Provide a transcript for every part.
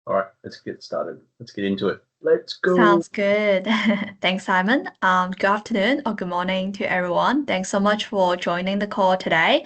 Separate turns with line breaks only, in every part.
All right, let's get started. Let's get into it. Let's go.
Sounds good. Thanks, Simon. Good afternoon or good morning to everyone. Thanks so much for joining the call today.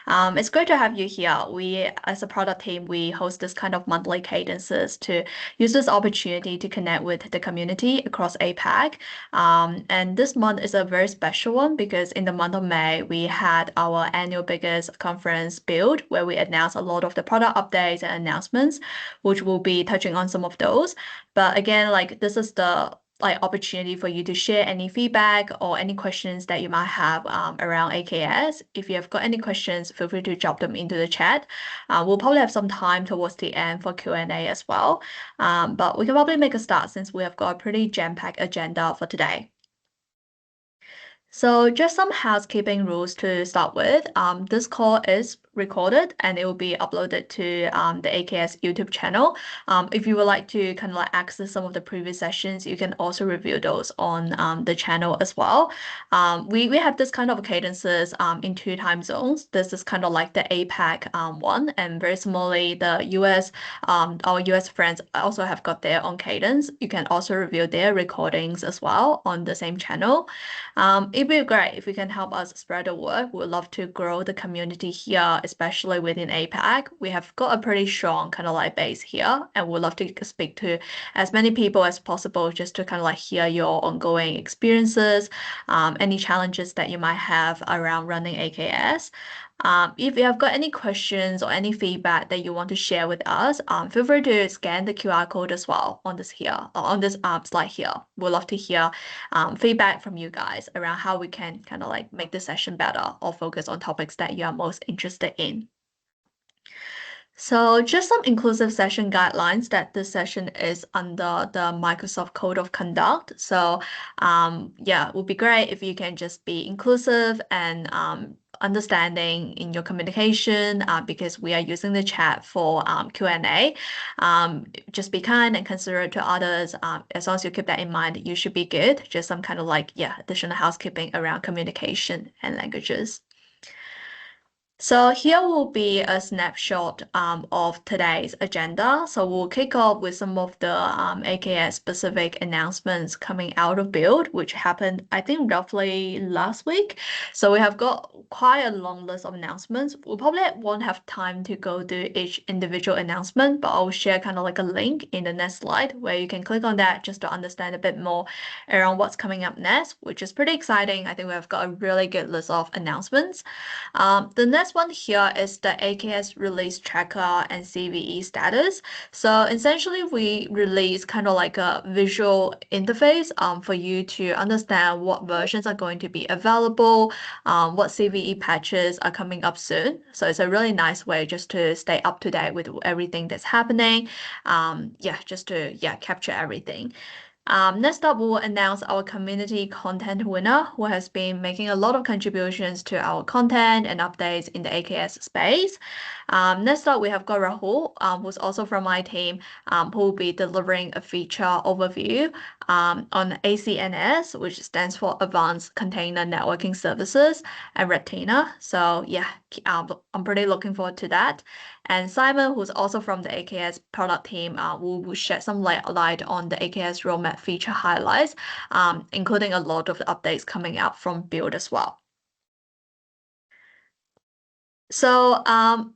It's great to have you here. We, as a product team, we host this kind of monthly cadences to use this opportunity to connect with the community across APAC. And this month is a very special one because in the month of May, we had our annual biggest conference build where we announced a lot of the product updates and announcements, which will be touching on some of those. But again, like this is the opportunity for you to share any feedback or any questions that you might have around AKS. If you have got any questions, feel free to drop them into the chat. We'll probably have some time towards the end for Q&A as well. But we can probably make a start since we have got a pretty jam-packed agenda for today. So just some housekeeping rules to start with. This call is recorded and it will be uploaded to the AKS YouTube channel. If you would like to kind of like access some of the previous sessions, you can also review those on the channel as well. We have this kind of cadences in two time zones. This is kind of like the APAC one, and very similarly, the US our US friends also have got their own cadence. You can also review their recordings as well on the same channel. It'd be great if you can help us spread the word. We'd love to grow the community here, especially within APAC. We have got a pretty strong kind of like base here, and we'd love to speak to as many people as possible just to kind of like hear your ongoing experiences, any challenges that you might have around running AKS. If you have got any questions or any feedback that you want to share with us, feel free to scan the QR code as well on this here, on this slide here. We'd love to hear feedback from you guys around how we can kind of like make the session better or focus on topics that you are most interested in. So just some inclusive session guidelines that this session is under the Microsoft Code of Conduct. So yeah, it would be great if you can just be inclusive and understanding in your communication because we are using the chat for Q&A. Just be kind and considerate to others. As long as you keep that in mind, you should be good. Just some kind of like, yeah, additional housekeeping around communication and languages. So here will be a snapshot of today's agenda. So we'll kick off with some of the AKS specific announcements coming out of build, which happened, I think, roughly last week. So we have got quite a long list of announcements. We probably won't have time to go through each individual announcement, but I'll share kind of like a link in the next slide where you can click on that just to understand a bit more around what's coming up next, which is pretty exciting. I think we have got a really good list of announcements. The next one here is the AKS release tracker and CVE status. So essentially, we release kind of like a visual interface for you to understand what versions are going to be available, what CVE patches are coming up soon. So it's a really nice way just to stay up to date with everything that's happening. Yeah, just to capture everything. Next up, we will announce our community content winner who has been making a lot of contributions to our content and updates in the AKS space. Next up, we have got Rahul, who's also from my team, who will be delivering a feature overview on ACNS, which stands for Advanced Container Networking Services, and Retina. So yeah, I'm pretty looking forward to that. And Simon, who's also from the AKS product team, will shed some light on the AKS roadmap feature highlights, including a lot of the updates coming out from build as well. So,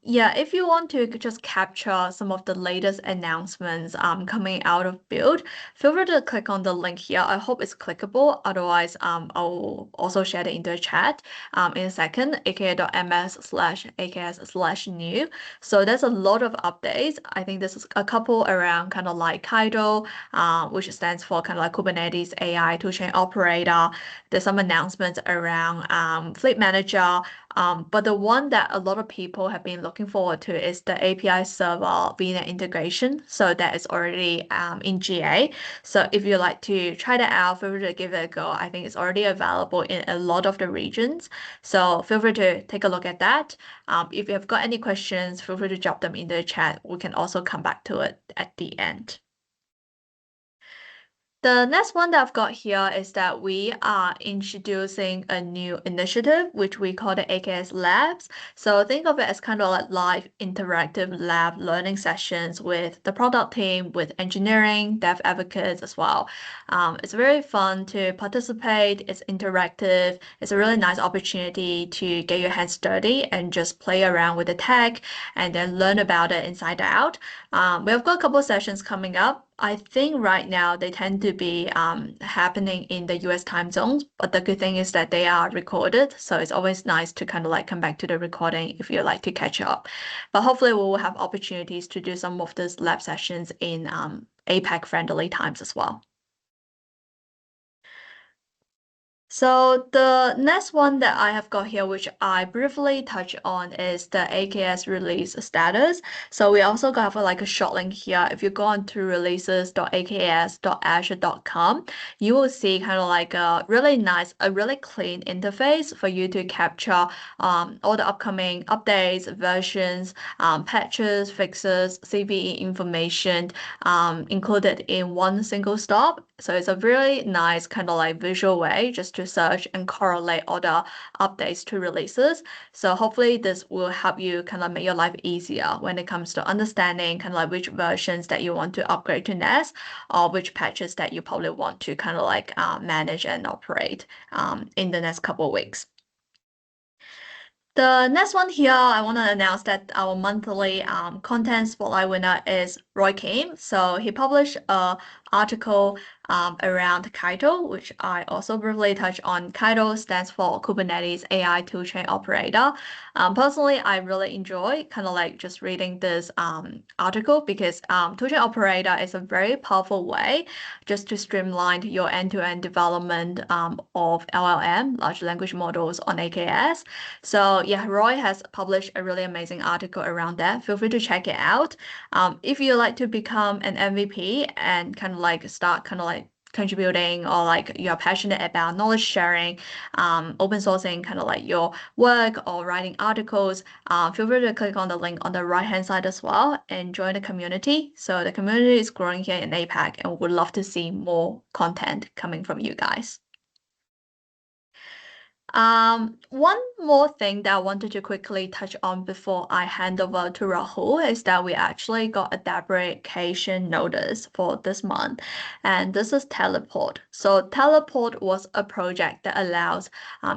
yeah, if you want to just capture some of the latest announcements coming out of build, feel free to click on the link here. I hope it's clickable. Otherwise, I'll also share it in the chat in a second, aka.ms/aks/new. So there's a lot of updates. I think this is a couple around kind of like Kaido, which stands for kind of like Kubernetes AI toolchain operator. There's some announcements around Fleet Manager. But the one that a lot of people have been looking forward to is the API server VNet integration. So that is already in GA. So if you like to try that out, feel free to give it a go. I think it's already available in a lot of the regions. So feel free to take a look at that. If you have got any questions, feel free to drop them in the chat. We can also come back to it at the end. The next one that I've got here is that we are introducing a new initiative, which we call the AKS Labs. So think of it as kind of like live interactive lab learning sessions with the product team, with engineering, dev advocates as well. It's very fun to participate. It's interactive. It's a really nice opportunity to get your hands dirty and just play around with the tech and then learn about it inside out. We have got a couple of sessions coming up. I think right now they tend to be happening in the US time zones, but the good thing is that they are recorded. So it's always nice to kind of like come back to the recording if you like to catch up. But hopefully we will have opportunities to do some of these lab sessions in APAC friendly times as well. So the next one that I have got here, which I briefly touch on, is the AKS release status. So we also got like a short link here. If you go on to releases.aks.azure.com, you will see kind of like a really nice, a really clean interface for you to capture all the upcoming updates, versions, patches, fixes, CVE information included in one single stop. So it's a really nice kind of like visual way just to search and correlate all the updates to releases. So hopefully this will help you kind of make your life easier when it comes to understanding kind of like which versions that you want to upgrade to next, or which patches that you probably want to kind of like manage and operate in the next couple of weeks. The next one here, I want to announce that our monthly content spotlight winner is Roy Kim. So he published an article around Kaito, which I also briefly touched on. Kaito stands for Kubernetes AI Toolchain Operator. Personally, I really enjoy kind of like just reading this article because Toolchain Operator is a very powerful way just to streamline your end-to-end development of LLM, large language models on AKS. So yeah, Roy has published a really amazing article around that. Feel free to check it out. If you like to become an MVP and kind of like start kind of like contributing, or like you're passionate about knowledge sharing, open sourcing kind of like your work or writing articles, feel free to click on the link on the right hand side as well and join the community. So the community is growing here in APAC and would love to see more content coming from you guys. One more thing that I wanted to quickly touch on before I hand over to Rahul is that we actually got a deprecation notice for this month, and this is Teleport. So Teleport was a project that allows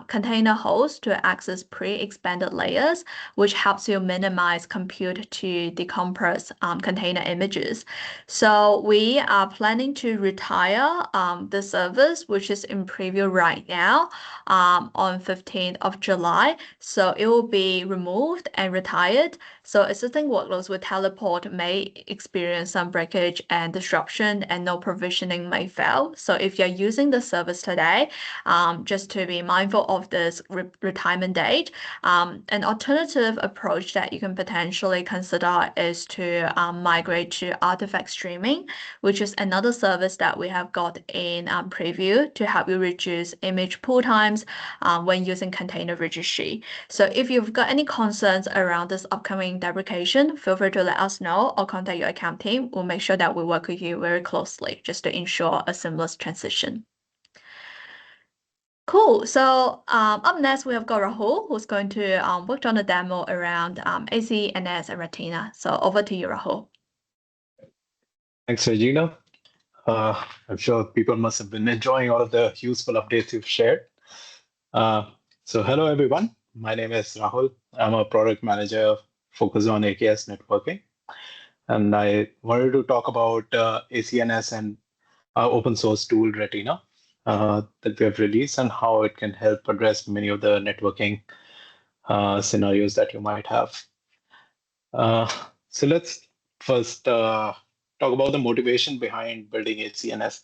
container hosts to access pre-expanded layers, which helps you minimize compute to decompress container images. So we are planning to retire the service, which is in preview right now, on 15th of July. So it will be removed and retired. So existing workloads with Teleport may experience some breakage and disruption, and no provisioning may fail. So if you're using the service today, just to be mindful of this retirement date. An alternative approach that you can potentially consider is to migrate to artifact streaming, which is another service that we have got in preview to help you reduce image pool times when using container registry. So if you've got any concerns around this upcoming deprecation, feel free to let us know or contact your account team. We'll make sure that we work with you very closely just to ensure a seamless transition. Cool. So up next, we have got Rahul, who's going to work on a demo around ACNS and Retina. So over to you, Rahul.
Thanks, Regina. I'm sure people must have been enjoying all of the useful updates you've shared. So hello, everyone. My name is Rahul. I'm a product manager focused on AKS networking. And I wanted to talk about ACNS and our open source tool, Retina, that we have released and how it can help address many of the networking scenarios that you might have. So let's first talk about the motivation behind building ACNS.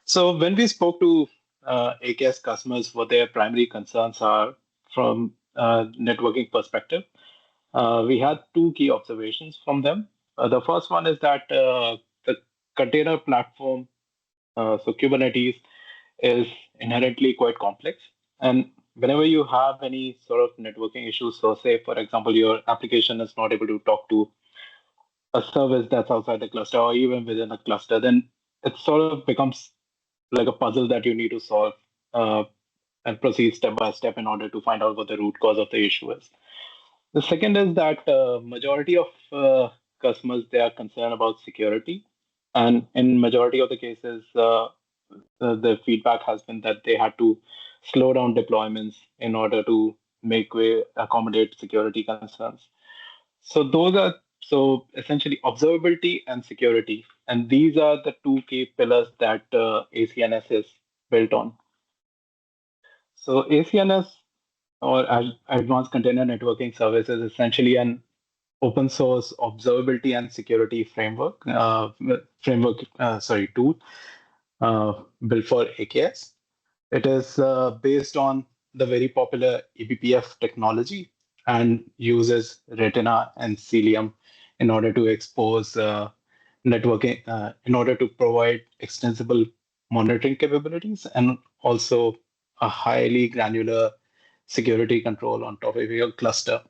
So when we spoke to AKS customers, what their primary concerns are from a networking perspective, we had two key observations from them. The first one is that the container platform, so Kubernetes, is inherently quite complex. And whenever you have any sort of networking issues, so say, for example, your application is not able to talk to a service that's outside the cluster or even within a cluster, then it sort of becomes like a puzzle that you need to solve and proceed step by step in order to find out what the root cause of the issue is. The second is that majority of customers, they are concerned about security. And in majority of the cases, the feedback has been that they had to slow down deployments in order to make way accommodate security concerns. So essentially observability and security, and these are the two key pillars that ACNS is built on. So ACNS, or Advanced Container Networking Service, is essentially an open source observability and security tool built for AKS. It is based on the very popular eBPF technology and uses Retina and Cilium in order to expose networking, in order to provide extensible monitoring capabilities and also a highly granular security control on top of your cluster.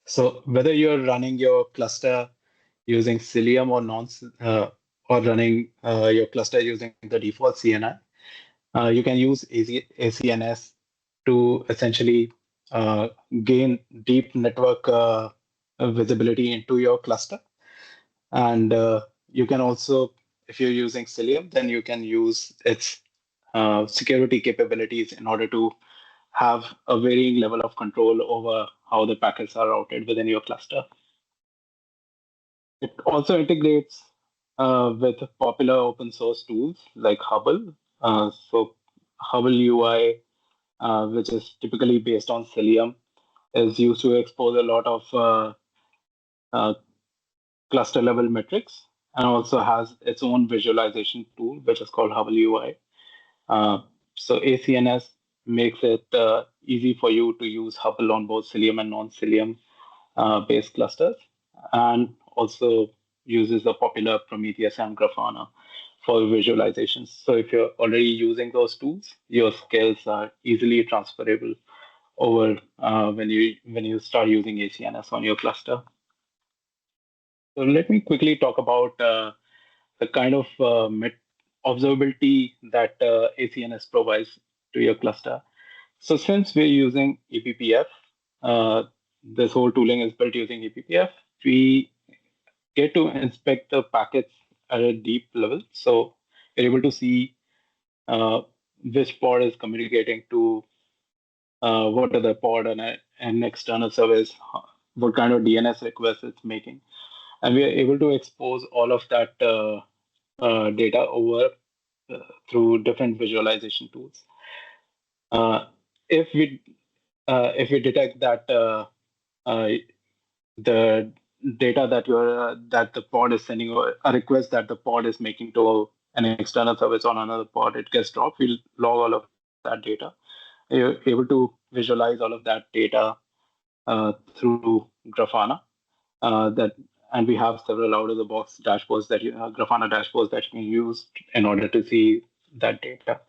So whether you're running your cluster using Cilium or running your cluster using the default CNI, you can use ACNS to essentially gain deep network visibility into your cluster. And you can also, if you're using Cilium, then you can use its security capabilities in order to have a varying level of control over how the packets are routed within your cluster. It also integrates with popular open source tools like Hubble. So Hubble UI, which is typically based on Cilium, is used to expose a lot of cluster level metrics, and also has its own visualization tool, which is called Hubble UI. So ACNS makes it easy for you to use Hubble on both Cilium and non-Cilium based clusters, and also uses the popular Prometheus and Grafana for visualizations. So if you're already using those tools, your skills are easily transferable over when you start using ACNS on your cluster. So let me quickly talk about the kind of observability that ACNS provides to your cluster. So since we're using eBPF, this whole tooling is built using eBPF, we get to inspect the packets at a deep level. So you're able to see which pod is communicating to what other pod and an external service, what kind of DNS requests it's making. And we are able to expose all of that data over through different visualization tools. If we detect that the data that the pod is sending, or a request that the pod is making to an external service on another pod, it gets dropped, we'll log all of that data. You're able to visualize all of that data through Grafana. And we have several out-of-the-box dashboards Grafana dashboards that you can use in order to see that data.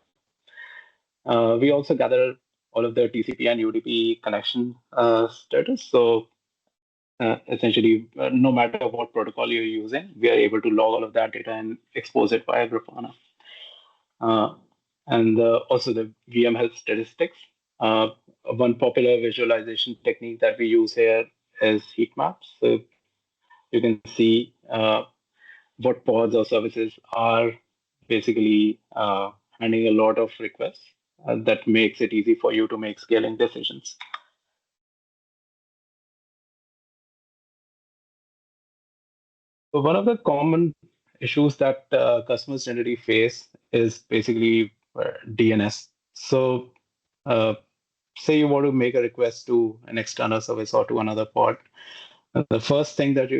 We also gather all of the TCP and UDP connection status. So essentially, no matter what protocol you're using, we are able to log all of that data and expose it via Grafana. And also the VM health statistics. One popular visualization technique that we use here is heat maps. So you can see what pods or services are basically handling a lot of requests. That makes it easy for you to make scaling decisions. So one of the common issues that customers generally face is basically DNS. So say you want to make a request to an external service or to another pod. The first thing that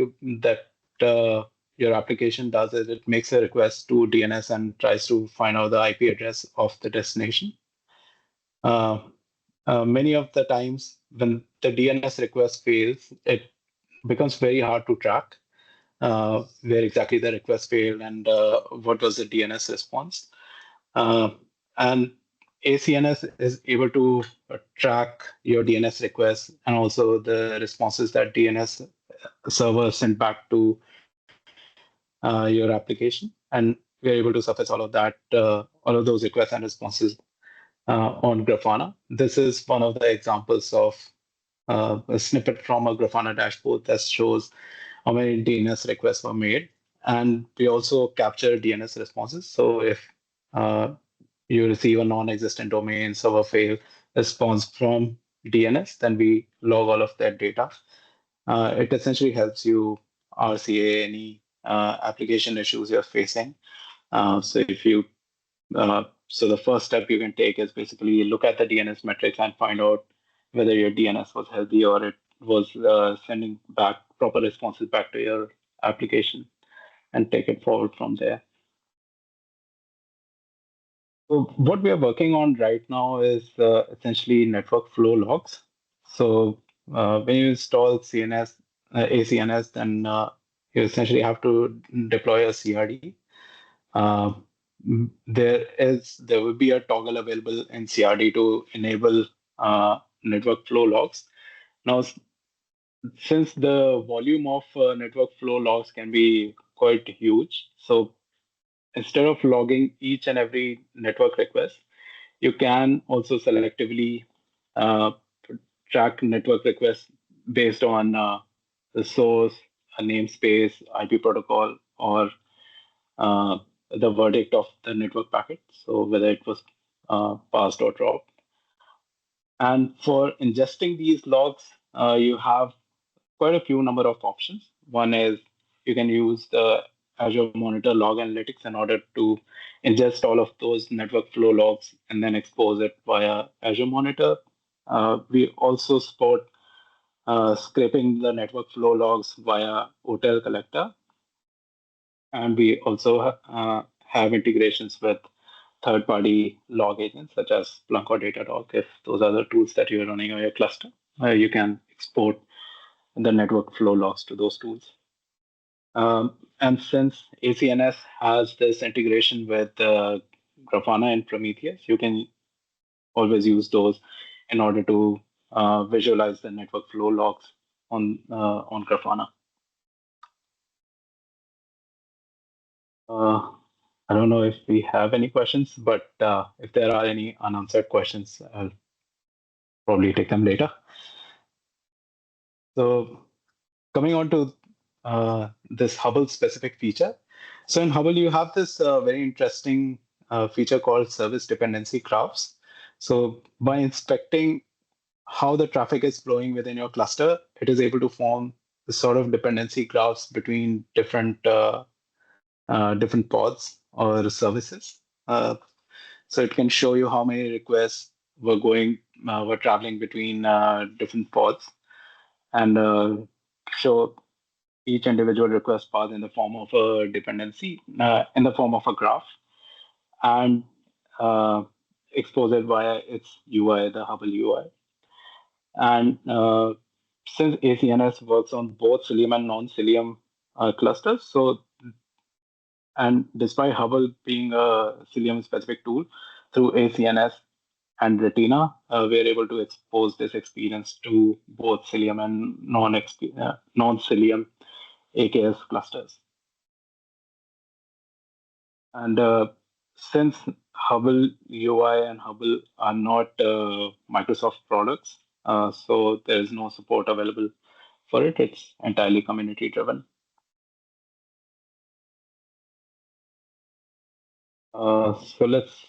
your application does is it makes a request to DNS and tries to find out the IP address of the destination. Many of the times when the DNS request fails, it becomes very hard to track where exactly the request failed and what was the DNS response. And ACNS is able to track your DNS requests and also the responses that DNS server sent back to your application. And we are able to surface all of that, all of those requests and responses on Grafana. This is one of the examples of a snippet from a Grafana dashboard that shows how many DNS requests were made. And we also capture DNS responses. So if you receive a non-existent domain server fail response from DNS, then we log all of that data. It essentially helps you RCA any application issues you're facing. So if you so the first step you can take is basically look at the DNS metrics and find out whether your DNS was healthy or it was sending back proper responses back to your application, and take it forward from there. So what we are working on right now is essentially network flow logs. So when you install CNS, ACNS, then you essentially have to deploy a CRD. There will be a toggle available in CRD to enable network flow logs. Now, since the volume of network flow logs can be quite huge, so instead of logging each and every network request, you can also selectively uh, track network requests based on the source, a namespace, IP protocol, or the verdict of the network packet. So whether it was passed or dropped. And for ingesting these logs, you have quite a few number of options. One is you can use the Azure Monitor Log Analytics in order to ingest all of those network flow logs and then expose it via Azure Monitor. We also support scraping the network flow logs via Hotel Collector. And we also have integrations with third-party log agents such as Splunk or Datadog. If those are the tools that you're running on your cluster, you can export the network flow logs to those tools. And since ACNS has this integration with Grafana and Prometheus, you can always use those in order to visualize the network flow logs on Grafana. I don't know if we have any questions, but if there are any unanswered questions, I'll probably take them later. So coming on to this Hubble specific feature. So in Hubble, you have this very interesting feature called service dependency graphs. So by inspecting how the traffic is flowing within your cluster, it is able to form the sort of dependency graphs between different pods or services. So it can show you how many requests were traveling between different pods, and show each individual request path in the form of a dependency, in the form of a graph, and expose it via its UI, the Hubble UI. And since ACNS works on both Cilium and non-Cilium clusters, and despite Hubble being a Cilium specific tool, through ACNS and Retina, we are able to expose this experience to both Cilium and non-Cilium AKS clusters. And since Hubble UI and Hubble are not Microsoft products, so there is no support available for it. It's entirely community driven. So let's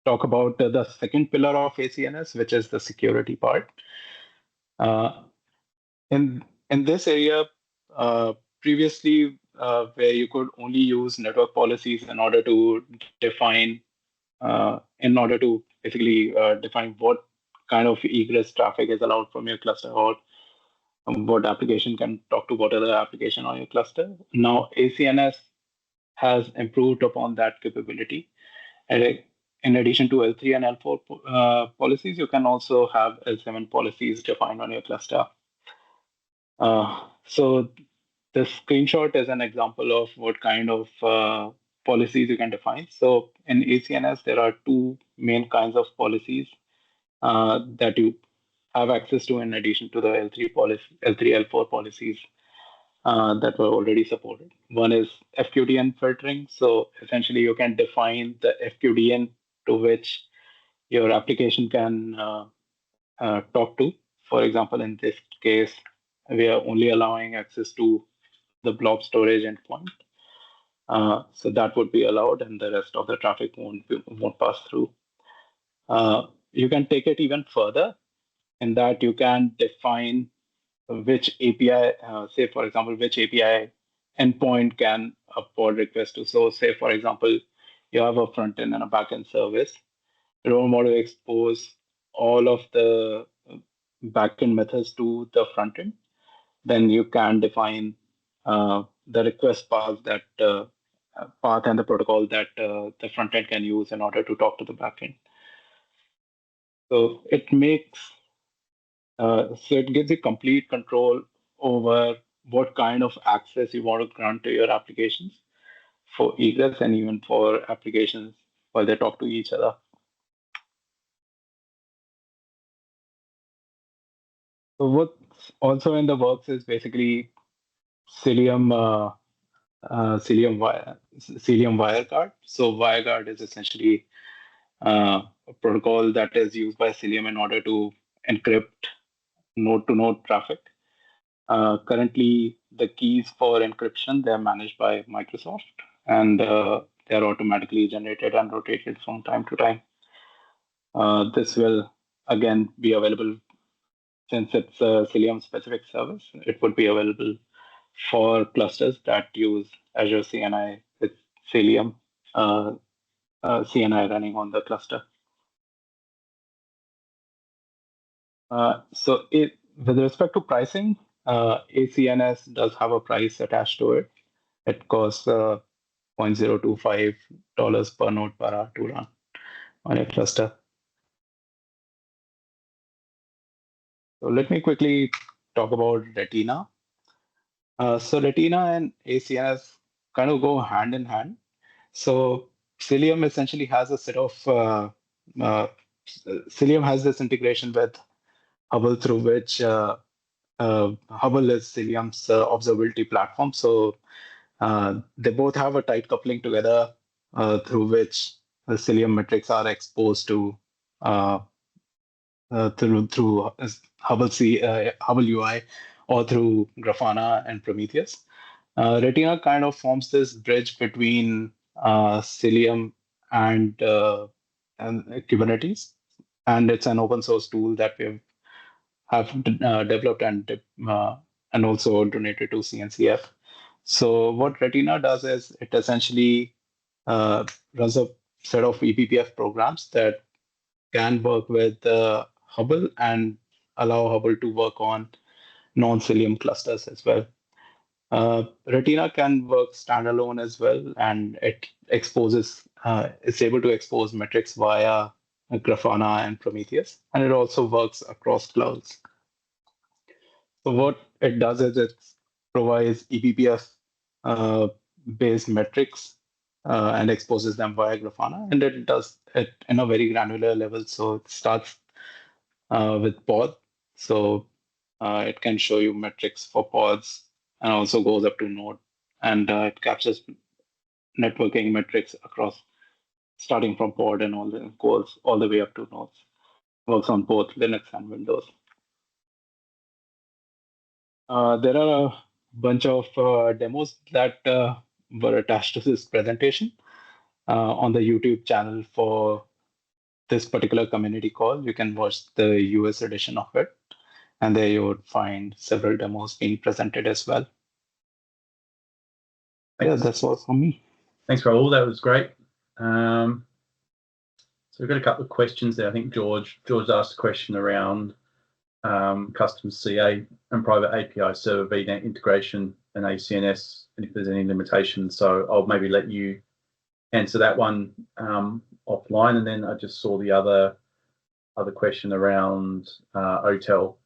talk about the second pillar of ACNS, which is the security part. In this area, previously, where you could only use network policies in order to define, basically define what kind of egress traffic is allowed from your cluster, or what application can talk to what other application on your cluster. Now, ACNS has improved upon that capability. And in addition to L3 and L4 policies, you can also have L7 policies defined on your cluster. So this screenshot is an example of what kind of policies you can define. So in ACNS, there are two main kinds of policies that you have access to in addition to the L3, L4 policies. that were already supported. One is FQDN filtering. So essentially, you can define the FQDN to which your application can talk to. For example, in this case, we are only allowing access to the blob storage endpoint. So that would be allowed, and the rest of the traffic won't pass through. You can take it even further in that you can define which API, say for example, which API endpoint can a pod request to. So say for example, you have a front end and a backend service. You don't want to expose all of the backend methods to the front end. Then you can define the request path path and the protocol that the front end can use in order to talk to the backend. So it gives you complete control over what kind of access you want to grant to your applications for egress and even for applications while they talk to each other. So what's also in the works is basically Cilium WireGuard. So WireGuard is essentially a protocol that is used by Cilium in order to encrypt node-to-node traffic. Currently, the keys for encryption, they're managed by Microsoft, and they're automatically generated and rotated from time to time. This will, again, be available since it's a Cilium-specific service. It would be available for clusters that use Azure CNI with Cilium CNI running on the cluster. With respect to pricing, ACNS does have a price attached to it. It costs $0.025 per node per hour to run on a cluster. So let me quickly talk about Retina. So Retina and ACNS kind of go hand in hand. So Cilium essentially has a set of Cilium has this integration with Hubble through which Hubble is Cilium's observability platform. So they both have a tight coupling together through which the Cilium metrics are exposed to through Hubble UI or through Grafana and Prometheus. Retina kind of forms this bridge between Cilium and Kubernetes, and it's an open source tool that we have developed and also donated to CNCF. So what Retina does is it essentially runs a set of eBPF programs that can work with Hubble and allow Hubble to work on non-Cilium clusters as well. Retina can work standalone as well, and it exposes, it's able to expose metrics via Grafana and Prometheus, and it also works across clouds. So what it does is it provides eBPF based metrics and exposes them via Grafana, and it does it in a very granular level. So it starts with pod. So it can show you metrics for pods and also goes up to node, and it captures networking metrics across starting from pod and goes all the way up to nodes. Works on both Linux and Windows. There are a bunch of demos that were attached to this presentation on the YouTube channel for this particular community call. You can watch the US edition of it, and there you would find several demos being presented as well.
Thanks.
Yeah, that's all from me.
Thanks, Rahul. That was great. So we've got a couple of questions there. I think George asked a question around custom CA and private API server VNet integration and ACNS, and if there's any limitations. So I'll maybe let you answer that one offline, and then I just saw the other question around OTel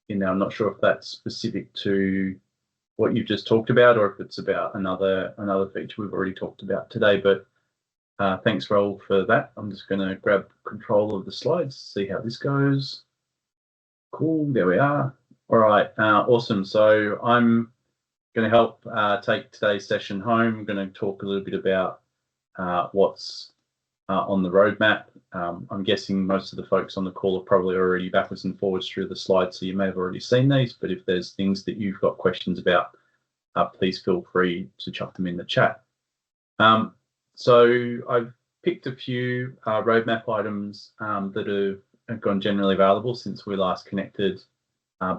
in there. I'm not sure if that's specific to what you've just talked about or if it's about another feature we've already talked about today. But thanks, Rahul, for that. I'm just going to grab control of the slides, see how this goes. Cool, there we are. All right, awesome. So I'm Going to help take today's session home. I'm going to talk a little bit about what's on the roadmap. I'm guessing most of the folks on the call are probably already backwards and forwards through the slides, so you may have already seen these, but if there's things that you've got questions about, please feel free to chuck them in the chat. So I've picked a few roadmap items that have gone generally available since we last connected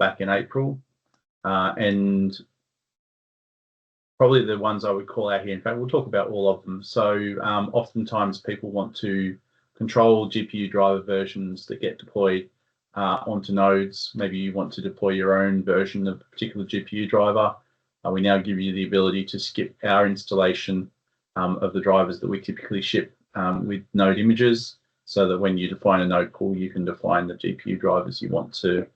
back in April, and probably the ones I would call out here. In fact, we'll talk about all of them. So oftentimes people want to control GPU driver versions that get deployed onto nodes. Maybe you want to deploy your own version of a particular GPU driver. We now give you the ability to skip our installation of the drivers that we typically ship with node images, so that when you define a node pool, you can define the GPU drivers you want to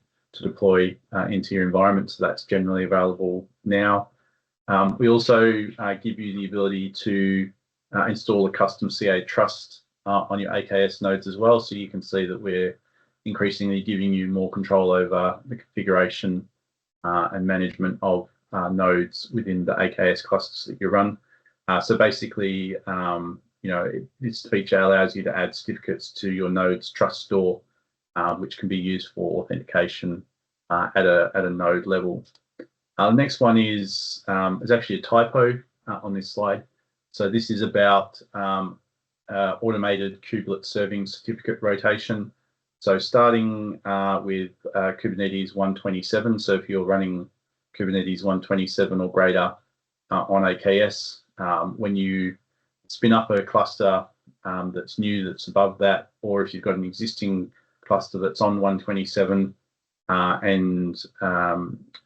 deploy into your environment. So that's generally available now. We also give you the ability to install a custom CA trust on your AKS nodes as well. So you can see that we're increasingly giving you more control over the configuration and management of nodes within the AKS clusters that you run. So basically, this feature allows you to add certificates to your node's trust store, which can be used for authentication at a node level. The next one is actually a typo on this slide. So this is about automated kubelet serving certificate rotation. So starting with Kubernetes 127. So if you're running Kubernetes 127 or greater on AKS, when you spin up a cluster that's new, that's above that, or if you've got an existing cluster that's on 127, and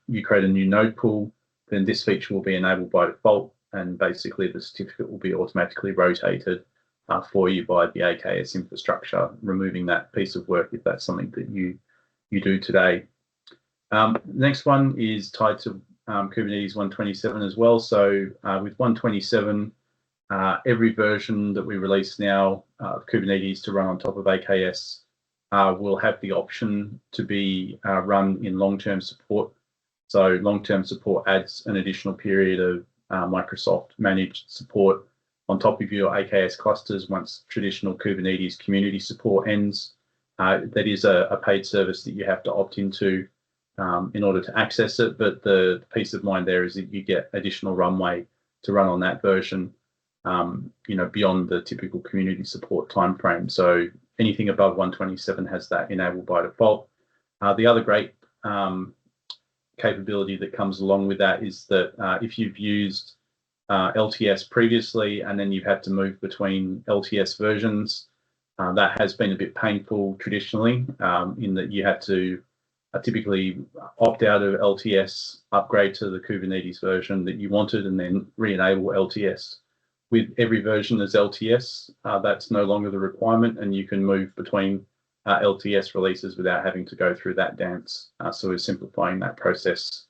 you create a new node pool, then this feature will be enabled by default, and basically the certificate will be automatically rotated for you by the AKS infrastructure, removing that piece of work if that's something that you do today. The next one is tied to Kubernetes 127 as well. So with 127, every version that we release now of Kubernetes to run on top of AKS will have the option to be run in long-term support. So long-term support adds an additional period of Microsoft managed support on top of your AKS clusters once traditional Kubernetes community support ends. That is a paid service that you have to opt into in order to access it, but the peace of mind there is that you get additional runway to run on that version, beyond the typical community support timeframe. So anything above 127 has that enabled by default. The other great capability that comes along with that is that if you've used LTS previously and then you've had to move between LTS versions, that has been a bit painful traditionally, in that you had to typically opt out of LTS, upgrade to the Kubernetes version that you wanted, and then re-enable LTS. With every version as LTS, that's no longer the requirement, and you can move between LTS releases without having to go through that dance. So we're simplifying that process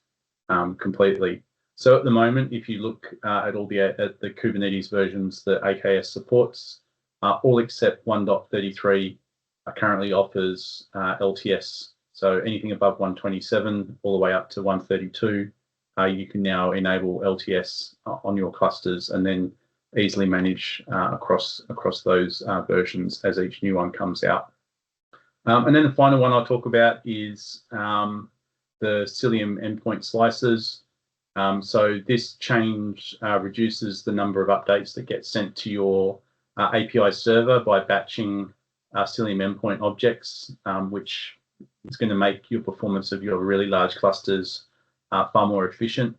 completely. So at the moment, if you look at all the Kubernetes versions that AKS supports, all except 1.33 currently offers LTS. So anything above 127 all the way up to 132, you can now enable LTS on your clusters and then easily manage across those versions as each new one comes out. And then the final one I'll talk about is the Cilium endpoint slicers. So this change reduces the number of updates that get sent to your API server by batching Cilium endpoint objects, which is going to make your performance of your really large clusters far more efficient.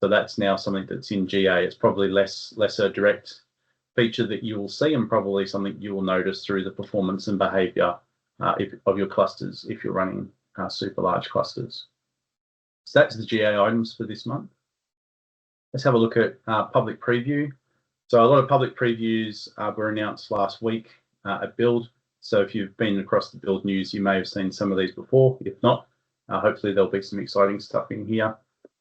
So that's now something that's in GA. It's probably less a direct feature that you will see, and probably something you will notice through the performance and behavior of your clusters if you're running super large clusters. So that's the GA items for this month. Let's have a look at public preview. So a lot of public previews were announced last week at Build. So if you've been across the Build news, you may have seen some of these before. If not, hopefully there'll be some exciting stuff in here.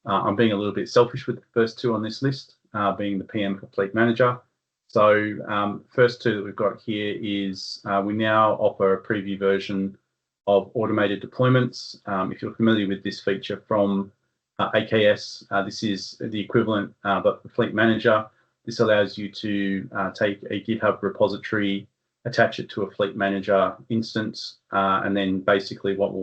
I'm being a little bit selfish with the first two on this list, being the PM for Fleet Manager. So first two that we've got here is we now offer a preview version of automated deployments. If you're familiar with this feature from AKS, this is the equivalent, but for Fleet Manager. This allows you to take a GitHub repository, attach it to a Fleet Manager instance, and then basically what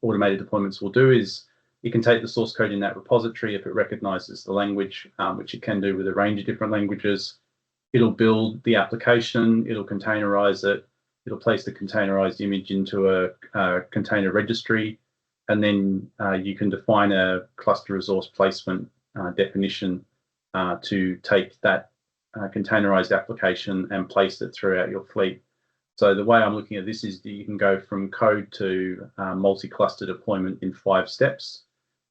automated deployments will do is you can take the source code in that repository if it recognizes the language, which it can do with a range of different languages. It'll build the application, it'll containerize it, it'll place the containerized image into a container registry, and then you can define a cluster resource placement definition to take that containerized application and place it throughout your fleet. So the way I'm looking at this is that you can go from code to multi-cluster deployment in 5 steps.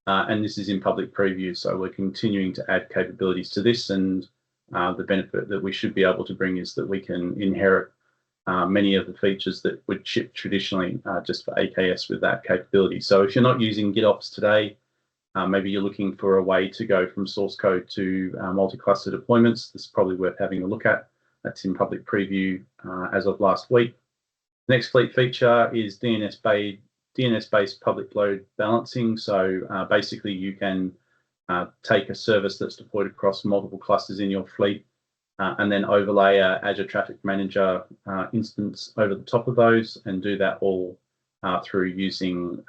And this is in public preview. So we're continuing to add capabilities to this. And the benefit that we should be able to bring is that we can inherit many of the features that would ship traditionally just for AKS with that capability. So if you're not using GitOps today, maybe you're looking for a way to go from source code to multi-cluster deployments. This is probably worth having a look at. That's in public preview as of last week. The next fleet feature is DNS-based public load balancing. So basically you can take a service that's deployed across multiple clusters in your fleet and then overlay a Azure Traffic Manager instance over the top of those and do that all through using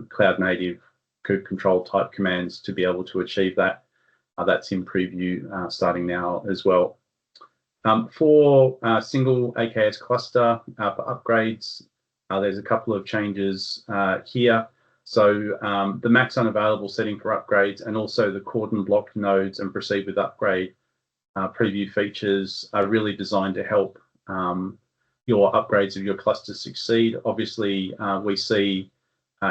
cloud native kube control type commands to be able to achieve that. That's in preview starting now as well. For single AKS cluster for upgrades, there's a couple of changes here. So the max unavailable setting for upgrades and also the cordon blocked nodes and proceed with upgrade preview features are really designed to help your upgrades of your cluster succeed. Obviously, we see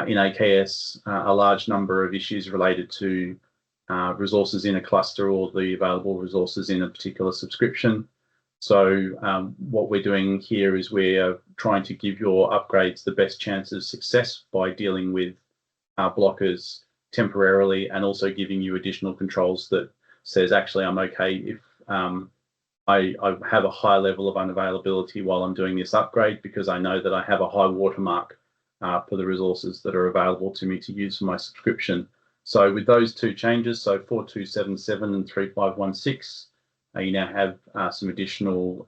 in AKS a large number of issues related to resources in a cluster or the available resources in a particular subscription. So what we're doing here is we're trying to give your upgrades the best chance of success by dealing with blockers temporarily and also giving you additional controls that says, actually, I'm okay if I have a high level of unavailability while I'm doing this upgrade because I know that I have a high watermark for the resources that are available to me to use for my subscription. So with those 2 changes, so 4277 and 3516, you now have some additional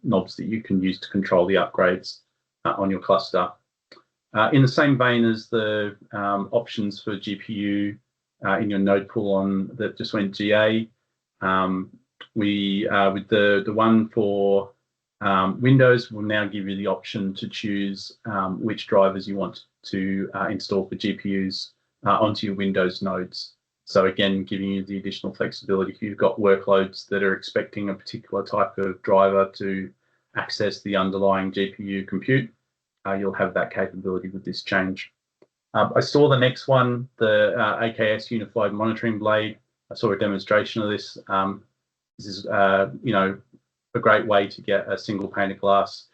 knobs that you can use to control the upgrades on your cluster. In the same vein as the options for GPU in your node pool on that just went GA, we with the one for Windows will now give you the option to choose which drivers you want to install for GPUs onto your Windows nodes. So again, giving you the additional flexibility. If you've got workloads that are expecting a particular type of driver to access the underlying GPU compute, you'll have that capability with this change. I saw the next one, the AKS Unified Monitoring Blade. I saw a demonstration of this. This is, you know, a great way to get a single pane of glass.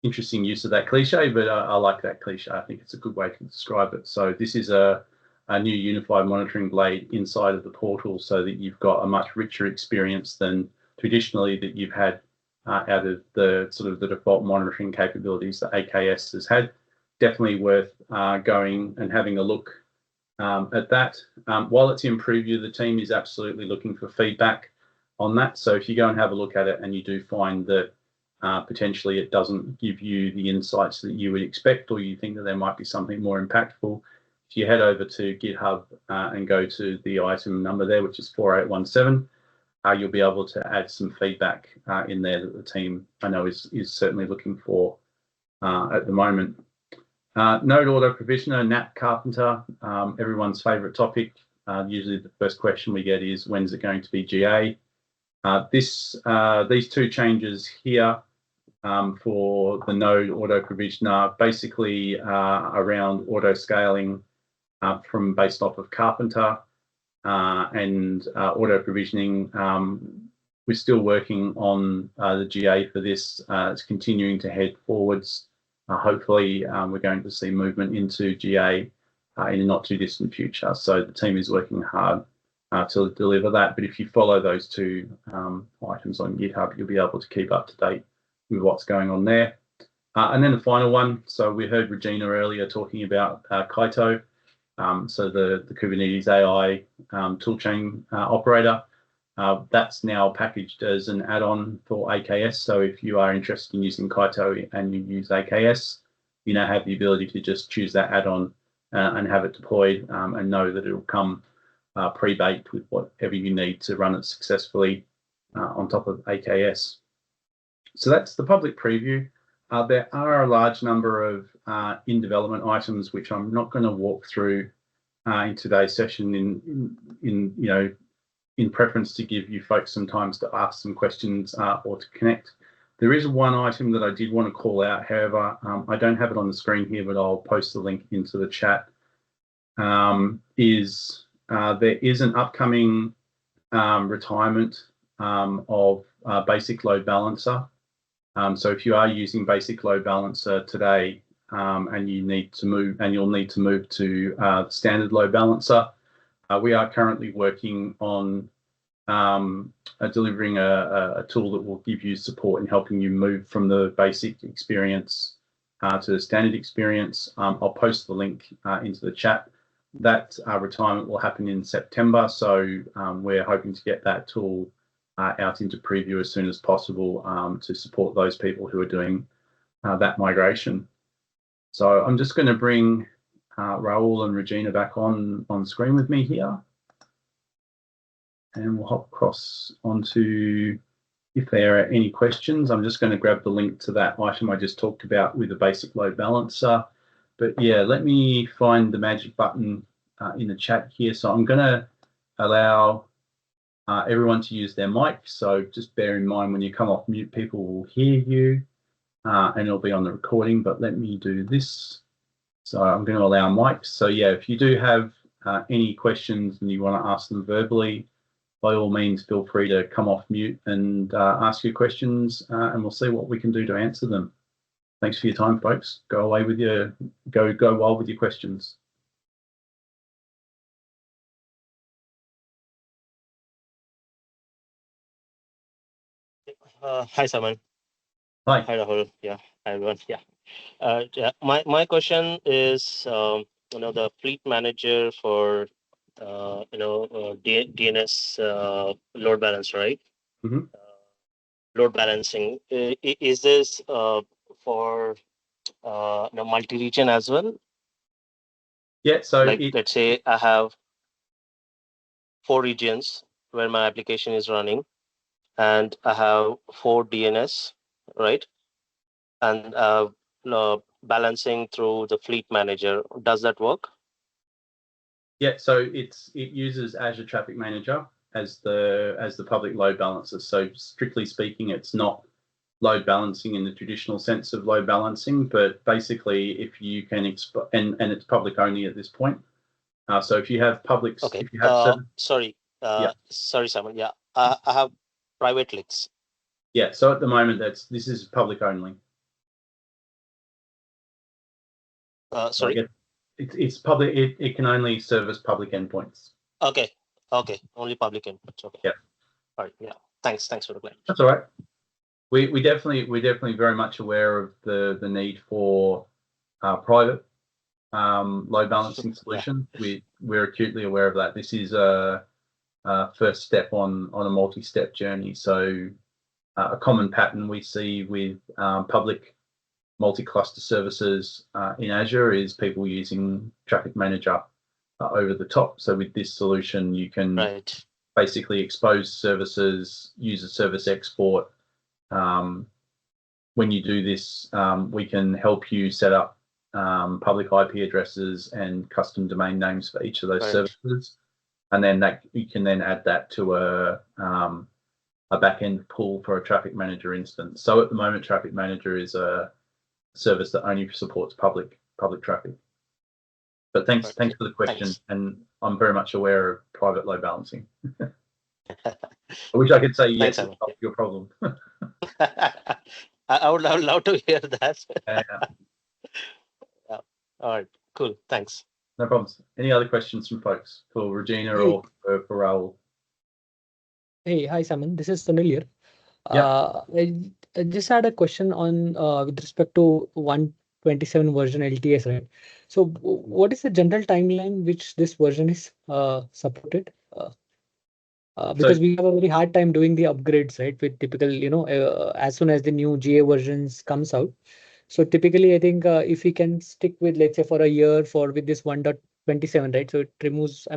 Interesting use of that cliche, but I like that cliche. I think it's a good way to describe it. So this is a new unified monitoring blade inside of the portal so that you've got a much richer experience than traditionally that you've had out of the sort of the default monitoring capabilities that AKS has had. Definitely worth going and having a look at that. While it's in preview, the team is absolutely looking for feedback on that. So if you go and have a look at it and you do find that potentially it doesn't give you the insights that you would expect, or you think that there might be something more impactful, if you head over to GitHub and go to the item number there, which is 4817, you'll be able to add some feedback in there that the team I know is certainly looking for at the moment. Node Auto Provisioner, NAP Carpenter, everyone's favorite topic. Usually the first question we get is, when's it going to be GA? These 2 changes here for the Node Auto Provisioner basically around auto scaling from based off of Carpenter and auto provisioning. We're still working on the GA for this. It's continuing to head forwards. Hopefully, we're going to see movement into GA in a not too distant future. So the team is working hard to deliver that. But if you follow those 2 items on GitHub, you'll be able to keep up to date with what's going on there. And then the final one. So we heard Regina earlier talking about Kaito. So the Kubernetes AI toolchain operator, that's now packaged as an add-on for AKS. So if you are interested in using Kaito and you use AKS, you now have the ability to just choose that add-on and have it deployed and know that it will come pre-baked with whatever you need to run it successfully on top of AKS. So that's the public preview. There are a large number of in development items which I'm not going to walk through in today's session in preference to give you folks some time to ask some questions or to connect. There is one item that I did want to call out. However, I don't have it on the screen here, but I'll post the link into the chat. There is an upcoming retirement of basic load balancer. So if you are using basic load balancer today and you need to move, and you'll need to move to standard load balancer, we are currently working on delivering a tool that will give you support in helping you move from the basic experience to the standard experience. I'll post the link into the chat. That retirement will happen in September, so we're hoping to get that tool out into preview as soon as possible to support those people who are doing that migration. So I'm just going to bring Raul and Regina back on screen with me here. And we'll hop across onto, if there are any questions, I'm just going to grab the link to that item I just talked about with the basic load balancer. But yeah, let me find the magic button in the chat here. So I'm going to allow everyone to use their mic. So just bear in mind when you come off mute, people will hear you and it'll be on the recording. But let me do this. So I'm going to allow mics. So yeah, if you do have any questions and you want to ask them verbally, by all means, feel free to come off mute and ask your questions, and we'll see what we can do to answer them. Thanks for your time, folks. Go away with your go wild with your questions.
Hi, Simon.
Hi.
Hi, Rahul. Yeah, hi, everyone. Yeah. My question is, the fleet manager for DNS load balance, right?
Mm-hmm.
Load balancing. Is this for multi-region as well?
Yeah. So
let's say I have 4 regions where my application is running, and I have 4 DNS, right? And balancing through the fleet manager. Does that work?
Yeah, so it uses Azure Traffic Manager as the public load balancer. So strictly speaking, it's not load balancing in the traditional sense of load balancing, but basically, if you can and it's public only at this point. So if you have public,
okay.
If you have
sorry, Simon. Yeah, I have private links.
Yeah. So at the moment, this is public only.
Sorry.
So it's public. It can only service public endpoints.
Okay. Only public endpoints. Okay.
Yeah.
All right. Yeah. Thanks for the question.
That's all right. We're definitely very much aware of the need for private load balancing solution.
Yeah.
We're acutely aware of that. This is a first step on a multi-step journey. So a common pattern we see with public multi-cluster services in Azure is people using Traffic Manager over the top. So with this solution, you can basically expose services, use a service export. When you do this, we can help you set up public IP addresses and custom domain names for each of those services, and then you can then add that to a backend pool for a Traffic Manager instance. So at the moment, Traffic Manager is a service that only supports public traffic. But thanks for the question, and I'm very much aware of private load balancing. I wish I could say yes, it's not your problem.
I would love to hear that.
Yeah.
All right, cool. Thanks.
No problems. Any other questions from folks for Regina or for Raul?
Hey, hi Simon. This is Sunil here.
Yeah.
I just had a question on with respect to one 1.27 version LTS, right? So what is the general timeline which this version is supported? Because we have a very hard time doing the upgrades, right? With typical, as soon as the new GA versions comes out. So typically, I think if we can stick with, let's say, for a year with this 1.27, right? So it removes,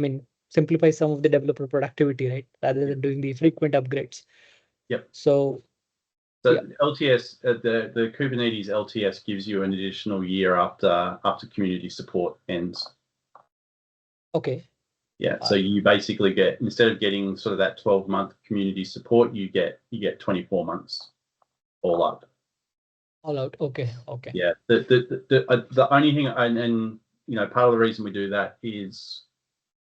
simplifies some of the developer productivity, right? Rather than doing the frequent upgrades.
Yep.
So
yeah. LTS, the Kubernetes LTS gives you an additional year after community support ends.
Okay.
Yeah, so you basically get, instead of getting sort of that 12-month community support, you get 24 months all up.
All out. Okay. Okay.
Yeah. The only thing, and part of the reason we do that is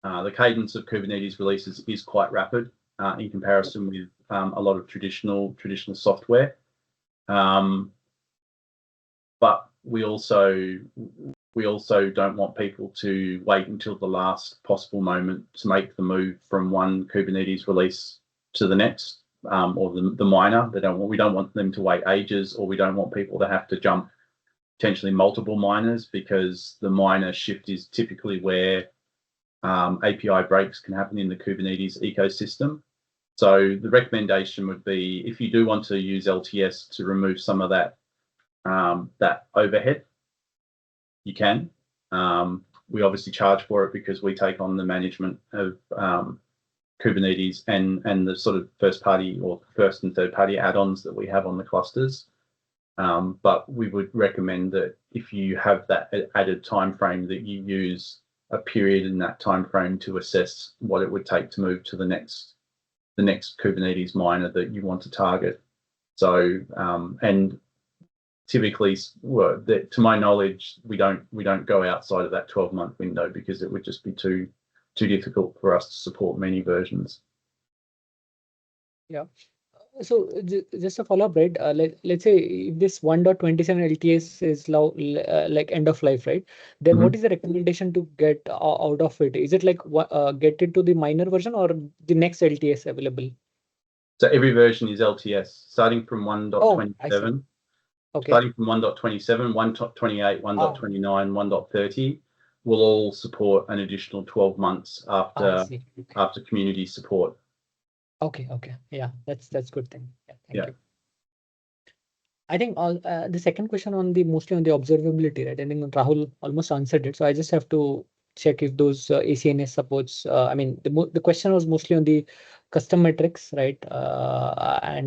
the cadence of Kubernetes releases is quite rapid in comparison with a lot of traditional software. But we also don't want people to wait until the last possible moment to make the move from one Kubernetes release to the next, or the minor. We don't want them to wait ages, or we don't want people to have to jump potentially multiple minors, because the minor shift is typically where API breaks can happen in the Kubernetes ecosystem. So the recommendation would be, if you do want to use LTS to remove some of that overhead, you can. We obviously charge for it because we take on the management of Kubernetes and the sort of first and third party add-ons that we have on the clusters. But we would recommend that if you have that added time frame, that you use a period in that time frame to assess what it would take to move to the next Kubernetes minor that you want to target. So and typically, to my knowledge, we don't go outside of that 12-month window, because it would just be too difficult for us to support many versions.
Yeah. So just a follow-up, right? Let's say if this 1.27 LTS is like end of life, right? Then what is the recommendation to get out of it? Is it like get it to the minor version or the next LTS available?
So every version is LTS, starting from 1.27.
Okay.
Starting from 1.27, 1.28, 1.29, 1.30 will all support an additional 12 months after community support.
Okay. Yeah, that's good thing. Yeah, thank
Yeah.
you. I think the second question mostly on the observability, right? I think Rahul almost answered it. So I just have to check if those ACNS supports. The question was mostly on the custom metrics, right? I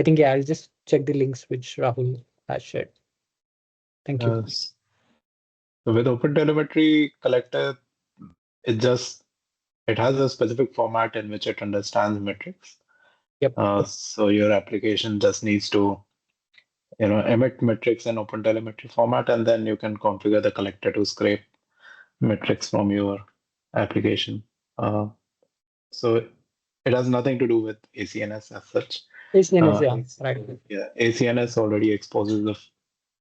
think I'll just check the links which Rahul has shared. Thank you.
So with OpenTelemetry Collector, it has a specific format in which it understands metrics.
Yep.
So your application just needs to emit metrics in OpenTelemetry format, and then you can configure the collector to scrape metrics from your application. So it has nothing to do with ACNS as such.
ACNS, yeah, right.
Yeah, ACNS already exposes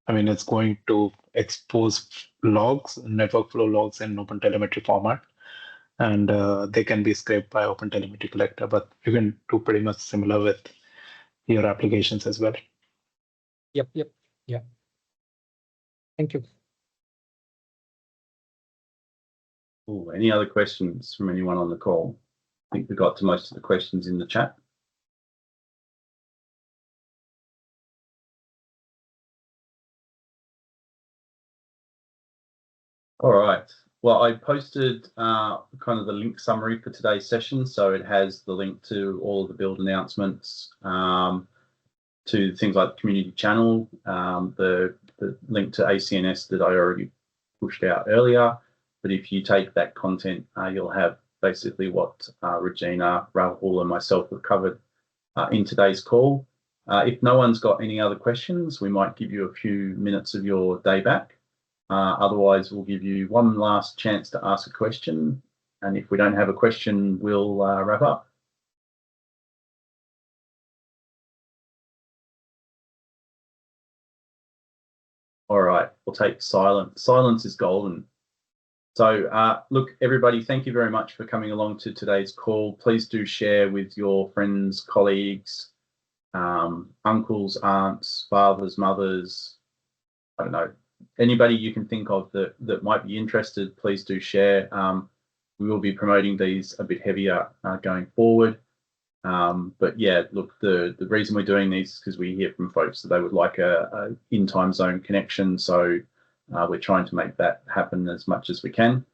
it's going to expose logs, network flow logs in OpenTelemetry format, and they can be scraped by OpenTelemetry Collector, but you can do pretty much similar with your applications as well.
Yep. Yeah. Thank you.
Ooh, any other questions from anyone on the call? I think we got to most of the questions in the chat. All right. Well, I posted kind of the link summary for today's session. So it has the link to all of the build announcements, to things like the community channel, the link to ACNS that I already pushed out earlier. But if you take that content, you'll have basically what Regina, Rahul, and myself have covered in today's call. If no one's got any other questions, we might give you a few minutes of your day back. Otherwise, we'll give you one last chance to ask a question. And if we don't have a question, we'll wrap up. All right, we'll take silence. Silence is golden. So look, everybody, thank you very much for coming along to today's call. Please do share with your friends, colleagues, uncles, aunts, fathers, mothers, I don't know, anybody you can think of that might be interested, please do share. We will be promoting these a bit heavier going forward. But yeah, look, the reason we're doing these is because we hear from folks that they would like a in time zone connection. So we're trying to make that happen as much as we can.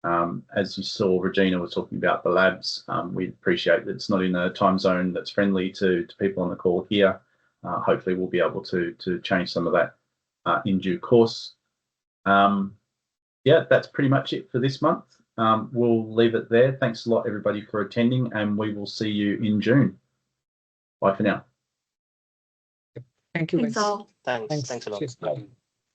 As you saw, Regina was talking about the labs. We appreciate that it's not in a time zone that's friendly to people on the call here. Hopefully we'll be able to change some of that in due course. Yeah, that's pretty much it for this month. We'll leave it there. Thanks a lot, everybody, for attending, and we will see you in June. Bye for now.
Thank you,
Thanks
guys.
all.
Thanks a lot.
Cheers. Bye.